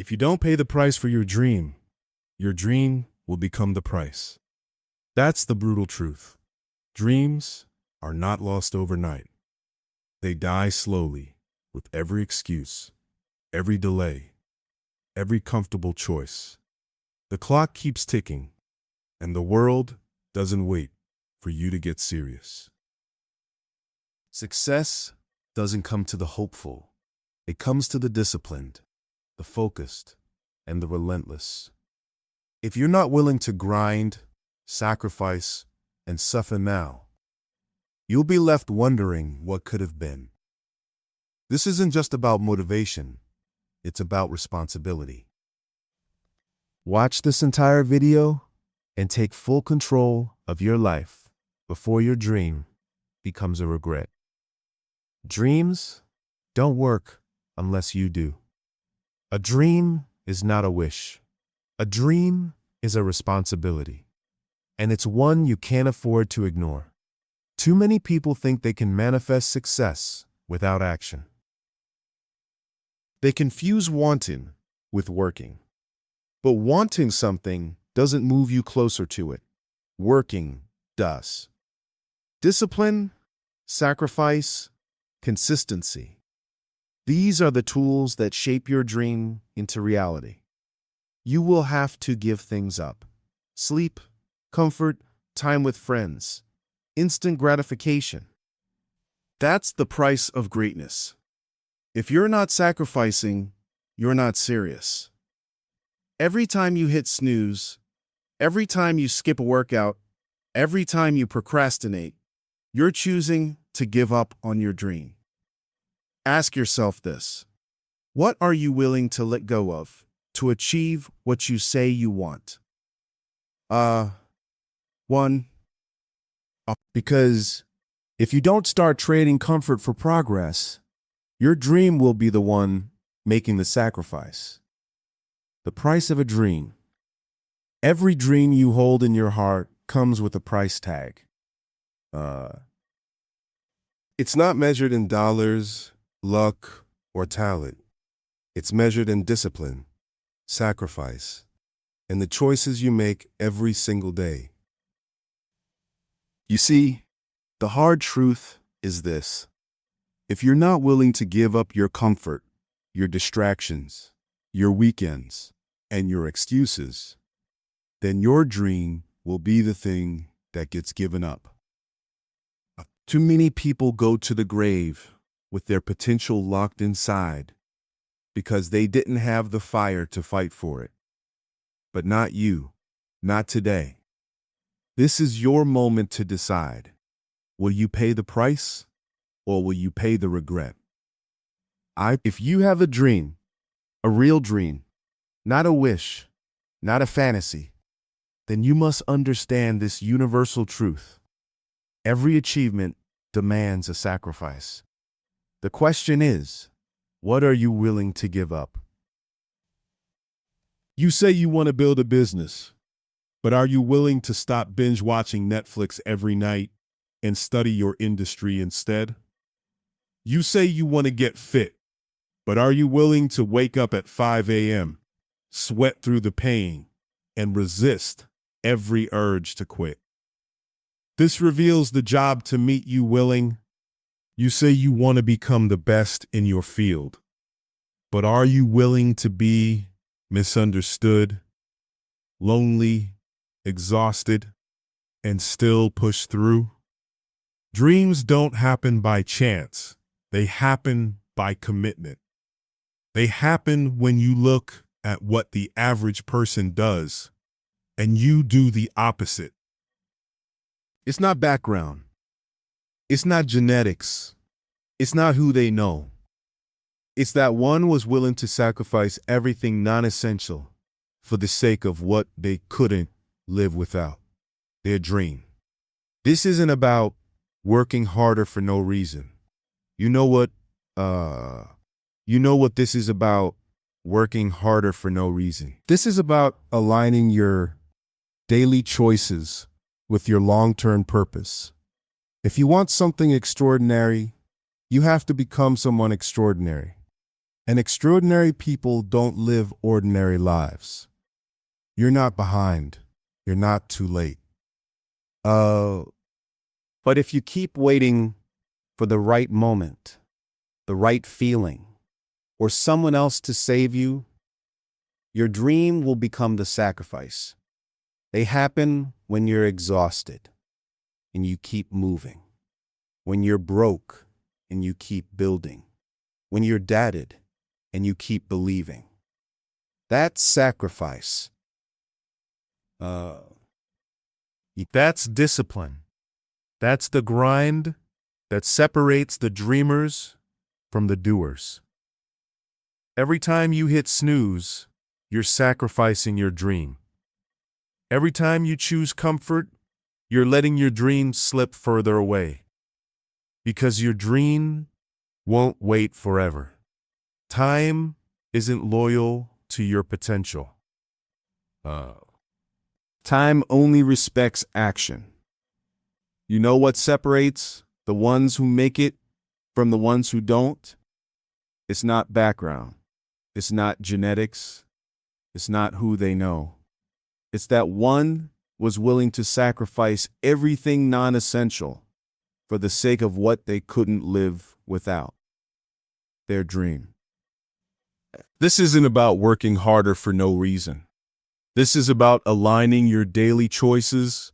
If you don't pay the price for your dream will become the price. That's the brutal truth. Dreams are not lost overnight. They die slowly with every excuse, every delay, every comfortable choice. The clock keeps ticking, and the world doesn't wait for you to get serious. Success doesn't come to the hopeful. It comes to the disciplined, the focused, and the relentless. If you're not willing to grind, sacrifice, and suffer now, you'll be left wondering what could have been. This isn't just about motivation, it's about responsibility. Watch this entire video and take full control of your life before your dream becomes a regret. Dreams don't work unless you do. A dream is not a wish. A dream is a responsibility, and it's one you can't afford to ignore. Too many people think they can manifest success without action. They confuse wanting with working. But wanting something doesn't move you closer to it. Working does. Discipline, sacrifice, consistency. These are the tools that shape your dream into reality. You will have to give things up. Sleep, comfort, time with friends, instant gratification. That's the price of greatness. If you're not sacrificing, you're not serious. Every time you hit snooze, every time you skip a workout, every time you procrastinate, you're choosing to give up on your dream. Ask yourself this: what are you willing to let go of to achieve what you say you want? Because if you don't start trading comfort for progress, your dream will be the one making the sacrifice. The price of a dream. Every dream you hold in your heart comes with a price tag. It's not measured in dollars, luck, or talent. It's measured in discipline, sacrifice, and the choices you make every single day. You see, the hard truth is this: if you're not willing to give up your comfort, your distractions, your weekends, and your excuses, then your dream will be the thing that gets given up. Too many people go to the grave with their potential locked inside because they didn't have the fire to fight for it. But not you, not today. This is your moment to decide. Will you pay the price, or will you pay the regret? If you have a dream, a real dream, not a wish, not a fantasy, then you must understand this universal truth. Every achievement demands a sacrifice. The question is, what are you willing to give up? You say you want to build a business, but are you willing to stop binge watching Netflix every night and study your industry instead? You say you want to get fit, but are you willing to wake up at 5 a.m., sweat through the pain, and resist every urge to quit? This reveals the job to meet you willing. You say you want to become the best in your field, but are you willing to be misunderstood, lonely, exhausted, and still push through? Dreams don't happen by chance. They happen by commitment. They happen when you look at what the average person does and you do the opposite. It's not background. It's not genetics. It's not who they know. It's that one was willing to sacrifice everything non-essential for the sake of what they couldn't live without, their dream. This isn't about working harder for no reason. You know what this is about? Working harder for no reason. This is about aligning your daily choices with your long-term purpose. If you want something extraordinary, you have to become someone extraordinary. And extraordinary people don't live ordinary lives. You're not behind. You're not too late. But if you keep waiting for the right moment, the right feeling, or someone else to save you, your dream will become the sacrifice. They happen when you're exhausted and you keep moving, when you're broke and you keep building, when you're doubted and you keep believing. That's sacrifice. That's discipline. That's the grind that separates the dreamers from the doers. Every time you hit snooze, you're sacrificing your dream. Every time you choose comfort, you're letting your dream slip further away. Because your dream won't wait forever. Time isn't loyal to your potential. Time only respects action. You know what separates the ones who make it from the ones who don't? It's not background. It's not genetics. It's not who they know. It's that one was willing to sacrifice everything non-essential for the sake of what they couldn't live without. Their dream. This isn't about working harder for no reason. This is about aligning your daily choices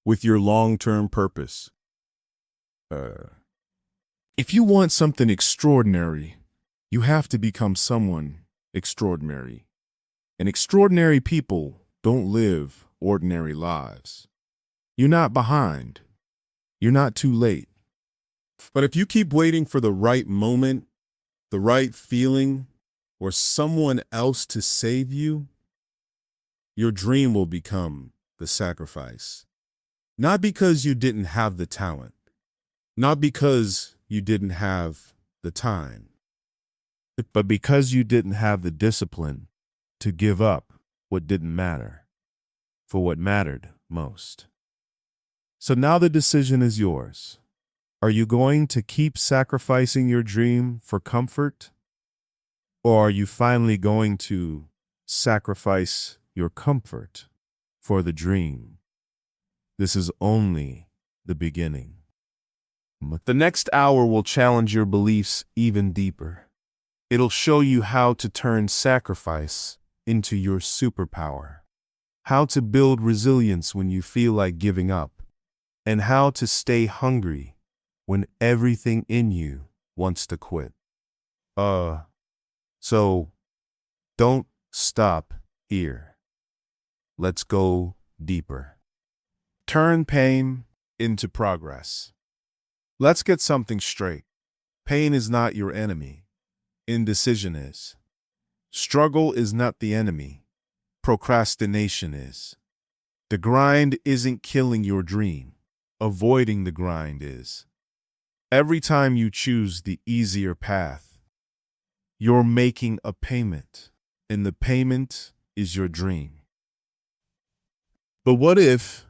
with your long-term purpose. If you want something extraordinary, you have to become someone extraordinary. And extraordinary people don't live ordinary lives. You're not behind. You're not too late. But if you keep waiting for the right moment, the right feeling, or someone else to save you, your dream will become the sacrifice. Not because you didn't have the talent, not because you didn't have the time, but because you didn't have the discipline to give up what didn't matter for what mattered most. So now the decision is yours. Are you going to keep sacrificing your dream for comfort? Or are you finally going to sacrifice your comfort for the dream? This is only the beginning. The next hour will challenge your beliefs even deeper. It'll show you how to turn sacrifice into your superpower, how to build resilience when you feel like giving up, and how to stay hungry when everything in you wants to quit. So don't stop here. Let's go deeper. Turn pain into progress. Let's get something straight. Pain is not your enemy. Indecision is. Struggle is not the enemy. Procrastination is. The grind isn't killing your dream. Avoiding the grind is. Every time you choose the easier path, you're making a payment, and the payment is your dream. But what if,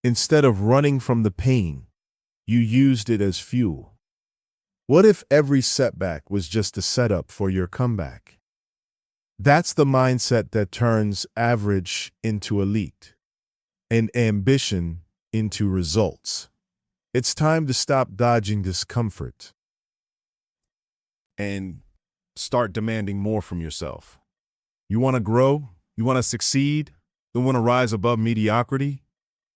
instead of running from the pain, you used it as fuel? What if every setback was just a setup for your comeback? That's the mindset that turns average into elite and ambition into results. It's time to stop dodging discomfort and start demanding more from yourself. You want to grow? You want to succeed? You want to rise above mediocrity?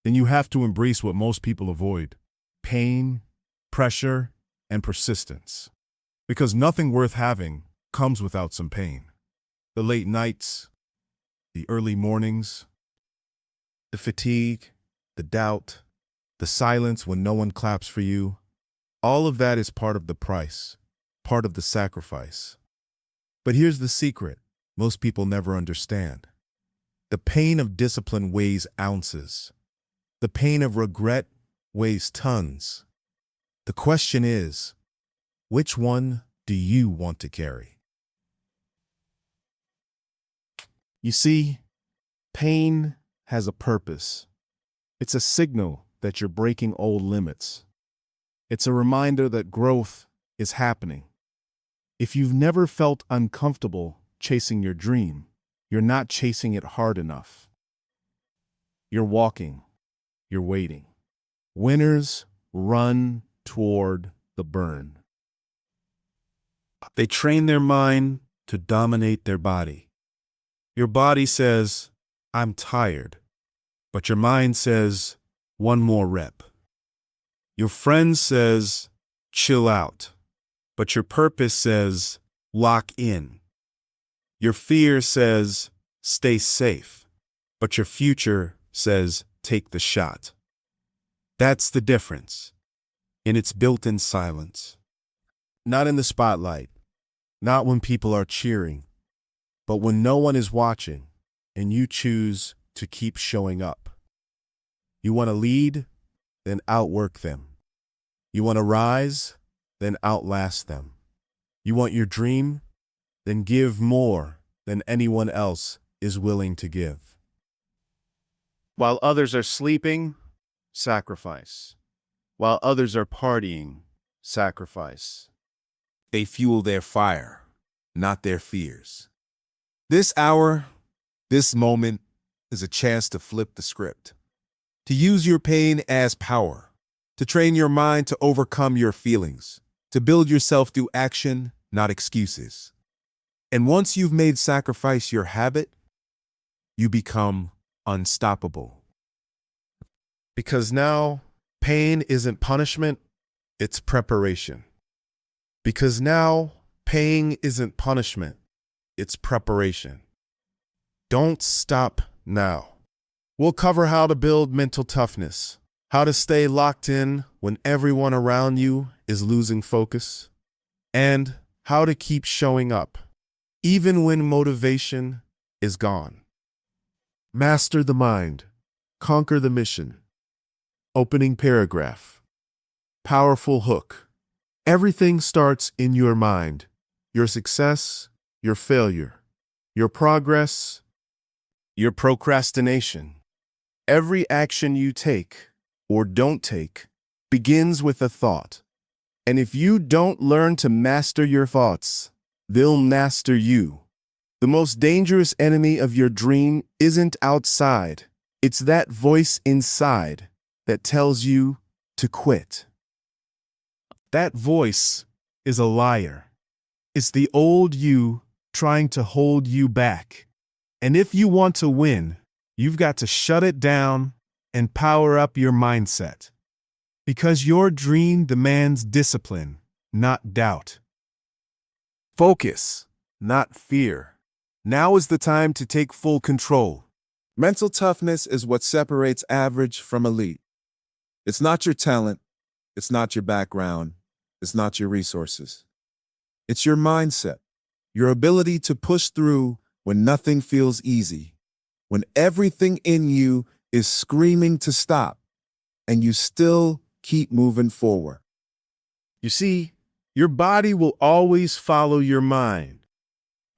Then you have to embrace what most people avoid: pain, pressure, and persistence. Because nothing worth having comes without some pain. The late nights, the early mornings, the fatigue, the doubt, the silence when no one claps for you, all of that is part of the price, part of the sacrifice. But here's the secret most people never understand. The pain of discipline weighs ounces. The pain of regret weighs tons. The question is, which one do you want to carry? You see, pain has a purpose. It's a signal that you're breaking old limits. It's a reminder that growth is happening. If you've never felt uncomfortable chasing your dream, you're not chasing it hard enough. You're walking, you're waiting. Winners run toward the burn. They train their mind to dominate their body. Your body says, I'm tired, but your mind says, one more rep. Your friend says, chill out, but your purpose says, lock in. Your fear says, stay safe, but your future says, take the shot. That's the difference, and it's built in silence. Not in the spotlight, not when people are cheering, but when no one is watching and you choose to keep showing up. You want to lead, then outwork them. You want to rise, then outlast them. You want your dream, then give more than anyone else is willing to give. While others are sleeping, sacrifice. While others are partying, sacrifice. They fuel their fire, not their fears. This hour, this moment, is a chance to flip the script. To use your pain as power. To train your mind to overcome your feelings. To build yourself through action, not excuses. And once you've made sacrifice your habit, you become unstoppable. Because now, pain isn't punishment, it's preparation. Because now, pain isn't punishment, it's preparation. Don't stop now. We'll cover how to build mental toughness, how to stay locked in when everyone around you is losing focus, and how to keep showing up, even when motivation is gone. Master the mind, conquer the mission. Opening paragraph. Powerful hook. Everything starts in your mind. Your success, your failure, your progress, your procrastination. Every action you take or don't take begins with a thought. And if you don't learn to master your thoughts, they'll master you. The most dangerous enemy of your dream isn't outside. It's that voice inside that tells you to quit. That voice is a liar. It's the old you trying to hold you back. And if you want to win, you've got to shut it down and power up your mindset. Because your dream demands discipline, not doubt. Focus, not fear. Now is the time to take full control. Mental toughness is what separates average from elite. It's not your talent, it's not your background, it's not your resources. It's your mindset, your ability to push through when nothing feels easy, when everything in you is screaming to stop, and you still keep moving forward. You see, your body will always follow your mind,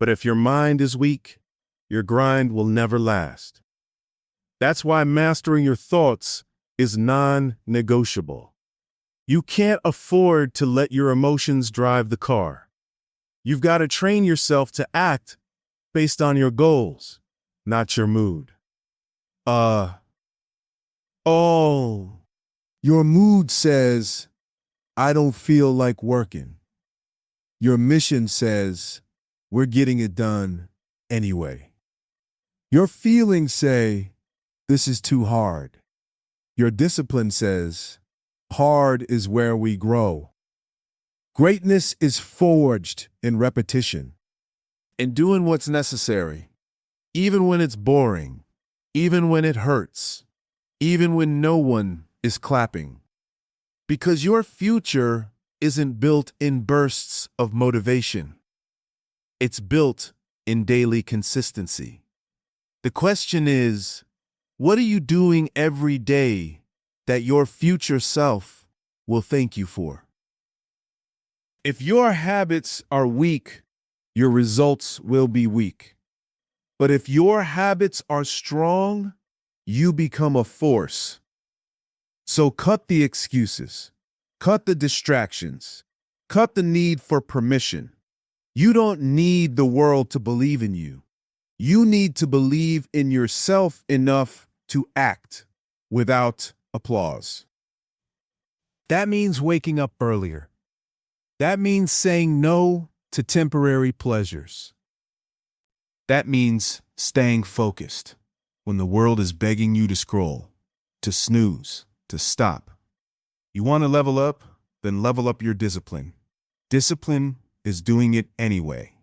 but if your mind is weak, your grind will never last. That's why mastering your thoughts is non-negotiable. You can't afford to let your emotions drive the car. You've got to train yourself to act based on your goals, not your mood. Your mood says, I don't feel like working. Your mission says, we're getting it done anyway. Your feelings say, this is too hard. Your discipline says, hard is where we grow. Greatness is forged in repetition, in doing what's necessary, even when it's boring, even when it hurts, even when no one is clapping. Because your future isn't built in bursts of motivation. It's built in daily consistency. The question is, what are you doing every day that your future self will thank you for? If your habits are weak, your results will be weak. But if your habits are strong, you become a force. So cut the excuses, cut the distractions, cut the need for permission, You don't need the world to believe in you. You need to believe in yourself enough to act without applause. That means waking up earlier. That means saying no to temporary pleasures. That means staying focused when the world is begging you to scroll, to snooze, to stop. You want to level up? Then level up your discipline. Discipline is doing it anyway.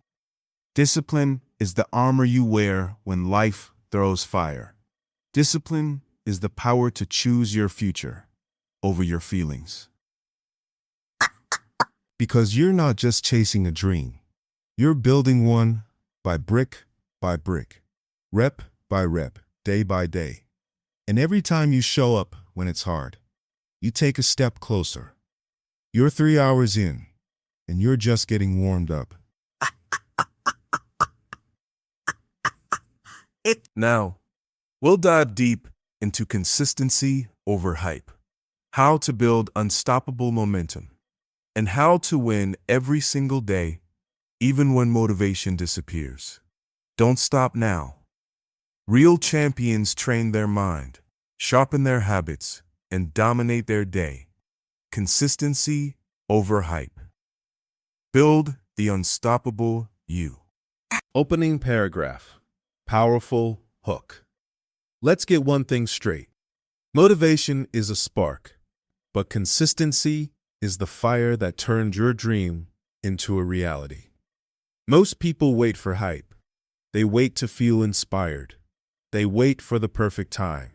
Discipline is the armor you wear when life throws fire. Discipline is the power to choose your future over your feelings. Because you're not just chasing a dream. You're building one by brick, rep by rep, day by day. And every time you show up when it's hard, you take a step closer. You're 3 hours in, and you're just getting warmed up. Now, we'll dive deep into consistency over hype, how to build unstoppable momentum, and how to win every single day, even when motivation disappears. Don't stop now. Real champions train their mind, sharpen their habits, and dominate their day. Consistency over hype. Build the unstoppable you. Opening paragraph. Powerful hook. Let's get one thing straight. Motivation is a spark, but consistency is the fire that turned your dream into a reality. Most people wait for hype. They wait to feel inspired. They wait for the perfect time.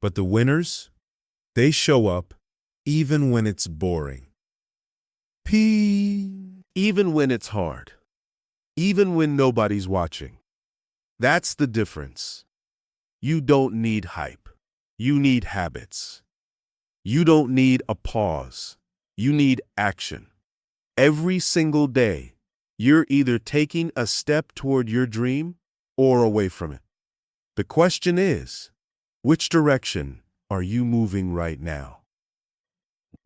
But the winners, they show up even when it's boring. Even when it's hard. Even when nobody's watching. That's the difference. You don't need hype. You need habits. You don't need a pause. You need action. Every single day, you're either taking a step toward your dream or away from it. The question is, which direction are you moving right now?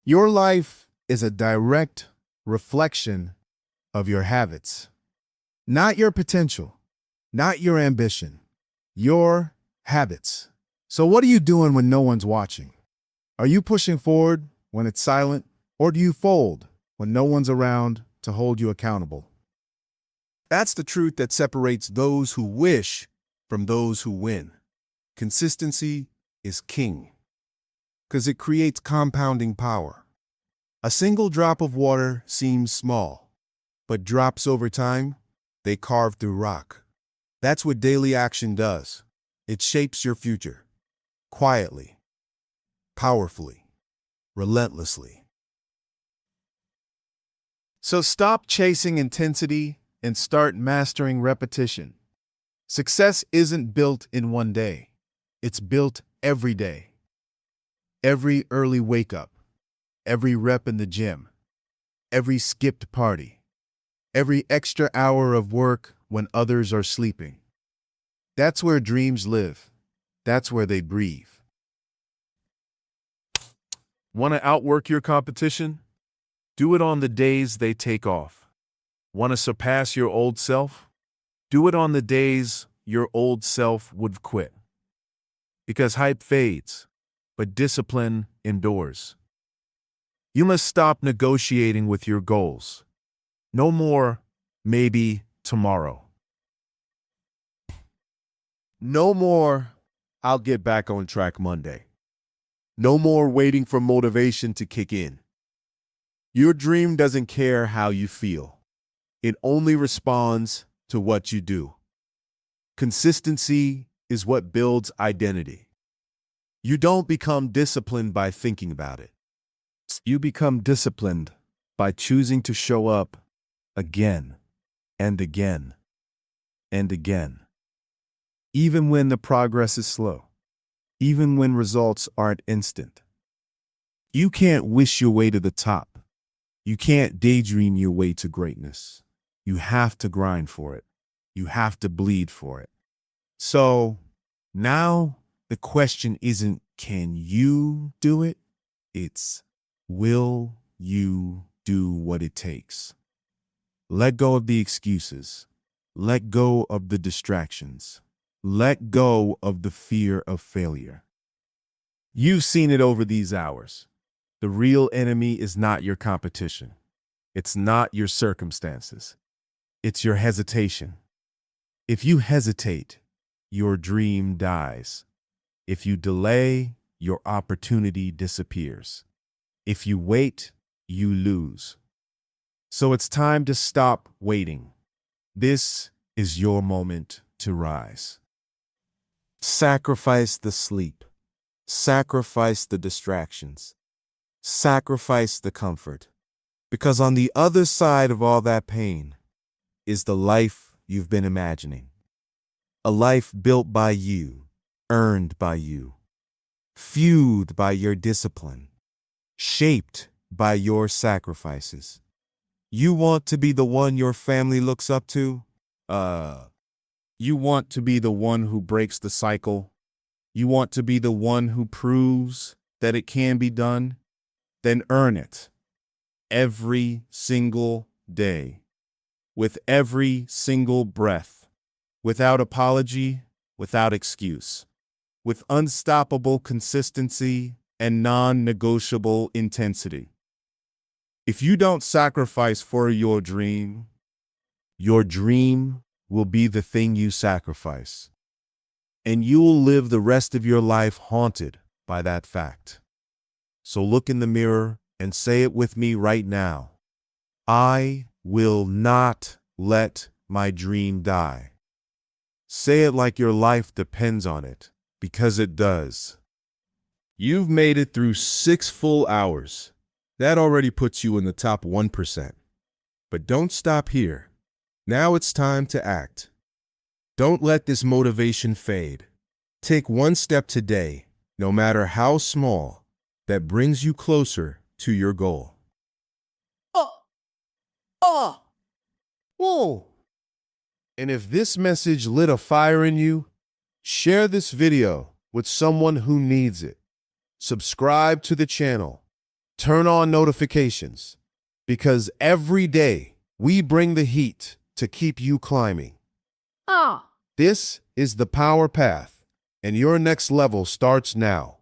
Your life is a direct reflection of your habits, not your potential, not your ambition, your habits. So what are you doing when no one's watching? Are you pushing forward when it's silent, or do you fold when no one's around to hold you accountable? That's the truth that separates those who wish from those who win. Consistency is king, because it creates compounding power. A single drop of water seems small, but drops over time, they carve through rock. That's what daily action does. It shapes your future, quietly, powerfully, relentlessly. So stop chasing intensity and start mastering repetition. Success isn't built in one day. It's built every day. Every early wake up, every rep in the gym, every skipped party, every extra hour of work when others are sleeping. That's where dreams live. That's where they breathe. Want to outwork your competition? Do it on the days they take off. Want to surpass your old self? Do it on the days your old self would quit. Because hype fades, but discipline endures. You must stop negotiating with your goals. No more, maybe tomorrow. No more, I'll get back on track Monday. No more waiting for motivation to kick in. Your dream doesn't care how you feel. It only responds to what you do. Consistency is what builds identity. You don't become disciplined by thinking about it. You become disciplined by choosing to show up again and again and again. Even when the progress is slow, even when results aren't instant. You can't wish your way to the top. You can't daydream your way to greatness. You have to grind for it. You have to bleed for it. So now the question isn't, can you do it? It's, will you do what it takes? Let go of the excuses. Let go of the distractions. Let go of the fear of failure. You've seen it over these hours. The real enemy is not your competition. It's not your circumstances. It's your hesitation. If you hesitate, your dream dies. If you delay, your opportunity disappears. If you wait, you lose. So it's time to stop waiting. This is your moment to rise. Sacrifice the sleep. Sacrifice the distractions. Sacrifice the comfort. Because on the other side of all that pain is the life you've been imagining. A life built by you, earned by you, fueled by your discipline, shaped by your sacrifices. You want to be the one your family looks up to? You want to be the one who breaks the cycle? You want to be the one who proves that it can be done? Then earn it. Every single day. With every single breath. Without apology, without excuse. With unstoppable consistency and non-negotiable intensity. If you don't sacrifice for your dream will be the thing you sacrifice. And you'll live the rest of your life haunted by that fact. So look in the mirror and say it with me right now. I will not let my dream die. Say it like your life depends on it, because it does. You've made it through 6 full hours. That already puts you in the top 1%. But don't stop here. Now it's time to act. Don't let this motivation fade. Take one step today, no matter how small, that brings you closer to your goal. Whoa! And if this message lit a fire in you, share this video with someone who needs it. Subscribe to the channel. Turn on notifications, because every day we bring the heat to keep you climbing. This is the Power Path, and your next level starts now.